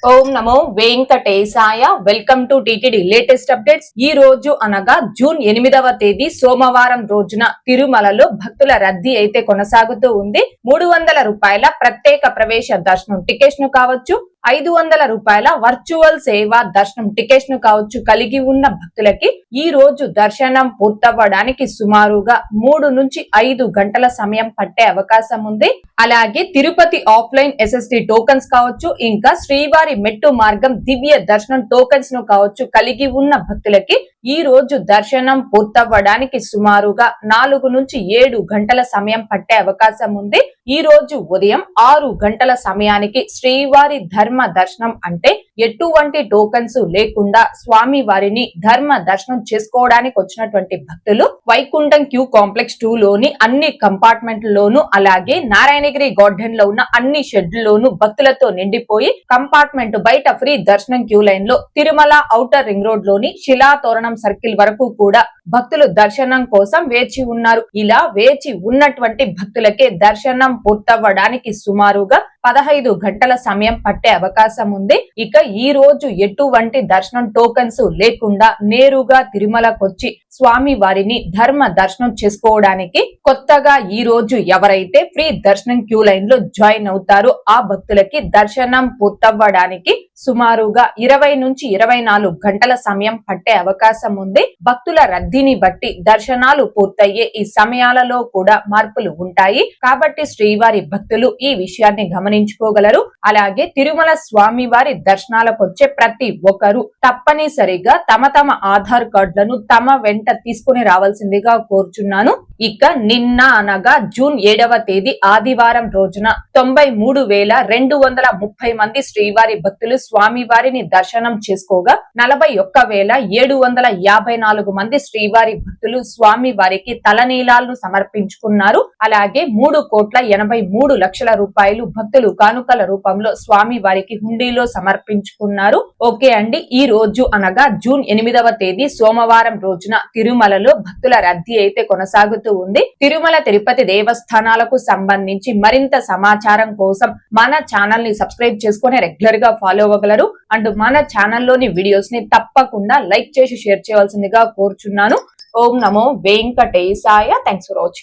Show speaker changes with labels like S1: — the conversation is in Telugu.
S1: Om Namo Venkatesaya. Welcome to TTD latest updates. ఈ రోజు అనగా జూన్ 8వ తేదీ సోమవారం రోజున తిరుమలలో భక్తుల రద్దీ అయితే కొనసాగుతూ ఉంది. 300 రూపాయల ప్రత్యేక ప్రవేశ దర్శనం టికెట్స్ ను కావచ్చు, 500 రూపాయల వర్చువల్ సేవా దర్శనం టికెట్స్ ను కావచ్చు కలిగి ఉన్న భక్తులకి ఈ రోజు దర్శనం పూర్తవ్వడానికి సుమారుగా 3 నుంచి 5 గంటల సమయం పట్టే అవకాశం ఉంది. అలాగే తిరుపతి ఆఫ్లైన్ ఎస్ఎస్డి టోకన్స్ కావచ్చు, ఇంకా శ్రీవారి మెట్టు మార్గం దివ్య దర్శనం టోకన్స్ ను కావచ్చు కలిగి ఉన్న భక్తులకి ఈ రోజు దర్శనం పూర్తవ్వడానికి సుమారుగా 4 నుంచి 7 గంటల సమయం పట్టే అవకాశం ఉంది. ఈ రోజు ఉదయం 6 గంటల సమయానికి శ్రీవారి ధర్మ దర్శనం అంటే ఎటువంటి టోకన్స్ లేకుండా స్వామి వారిని ధర్మ దర్శనం చేసుకోవడానికి వచ్చినటువంటి భక్తులు వైకుంఠం క్యూ కాంప్లెక్స్ 2 లోని అన్ని కంపార్ట్మెంట్లలోనూ, అలాగే నారాయణగిరి గార్డెన్ లో ఉన్న అన్ని షెడ్లలోనూ భక్తులతో నిండిపోయి కంపార్ట్మెంట్ బయట ఫ్రీ దర్శనం క్యూ లైన్ లో తిరుమల ఔటర్ రింగ్ రోడ్ లోని శిలాతోరణం సర్కిల్ వరకు కూడా భక్తులు దర్శనం కోసం వేచి ఉన్నారు. ఇలా వేచి ఉన్నటువంటి భక్తులకే దర్శనం పూర్తవ్వడానికి సుమారుగా 15 గంటల సమయం పట్టే అవకాశం ఉంది. ఇక ఈ రోజు ఎటువంటి దర్శనం టోకన్స్ లేకుండా నేరుగా తిరుమలకొచ్చి స్వామి వారిని ధర్మ దర్శనం చేసుకోవడానికి కొత్తగా ఈ రోజు ఎవరైతే ఫ్రీ దర్శనం క్యూ లైన్ లో జాయిన్ అవుతారో ఆ భక్తులకి దర్శనం పూర్తవ్వడానికి సుమారుగా 20 నుంచి 24 గంటల సమయం పట్టే అవకాశం ఉంది. భక్తుల రద్దీని బట్టి దర్శనాలు పూర్తయ్యే ఈ సమయాలలో కూడా మార్పులు ఉంటాయి. కాబట్టి శ్రీవారి భక్తులు ఈ విషయాన్ని గమనించుకోగలరు. అలాగే తిరుమల స్వామి వారి దర్శనాలకు వచ్చే ప్రతి ఒక్కరూ తప్పనిసరిగా తమ ఆధార్ కార్డులను తమ వెంట తీసుకుని రావాల్సిందిగా కోరుచున్నాను. ఇక నిన్న అనగా జూన్ 7వ తేదీ ఆదివారం రోజున 93,230 మంది శ్రీవారి భక్తులు స్వామి వారిని దర్శనం చేసుకోగా 41,754 మంది శ్రీవారి భక్తులు స్వామి వారికి తలనీలాలను సమర్పించుకున్నారు. అలాగే 3,83,00,000 రూపాయలు భక్తులు కానుకల రూపంలో స్వామి వారికి హుండీలో సమర్పించుకున్నారు. ఓకే అండి, ఈ రోజు అనగా జూన్ 8వ తేదీ సోమవారం రోజున తిరుమలలో భక్తుల రద్దీ అయితే కొనసాగుతూ ఉంది. తిరుమల తిరుపతి దేవస్థానాలకు సంబంధించి మరింత సమాచారం కోసం మన ఛానల్ ని సబ్స్క్రైబ్ చేసుకుని రెగ్యులర్ గా ఫాలో అవ్వగలరు. అండ్ మన ఛానల్లోని వీడియోస్ ని తప్పకుండా లైక్ చేసి షేర్ చేయవలసిందిగా కోరుచున్నాను. ఓం నమో వెంకటేశాయ. Thanks for watching.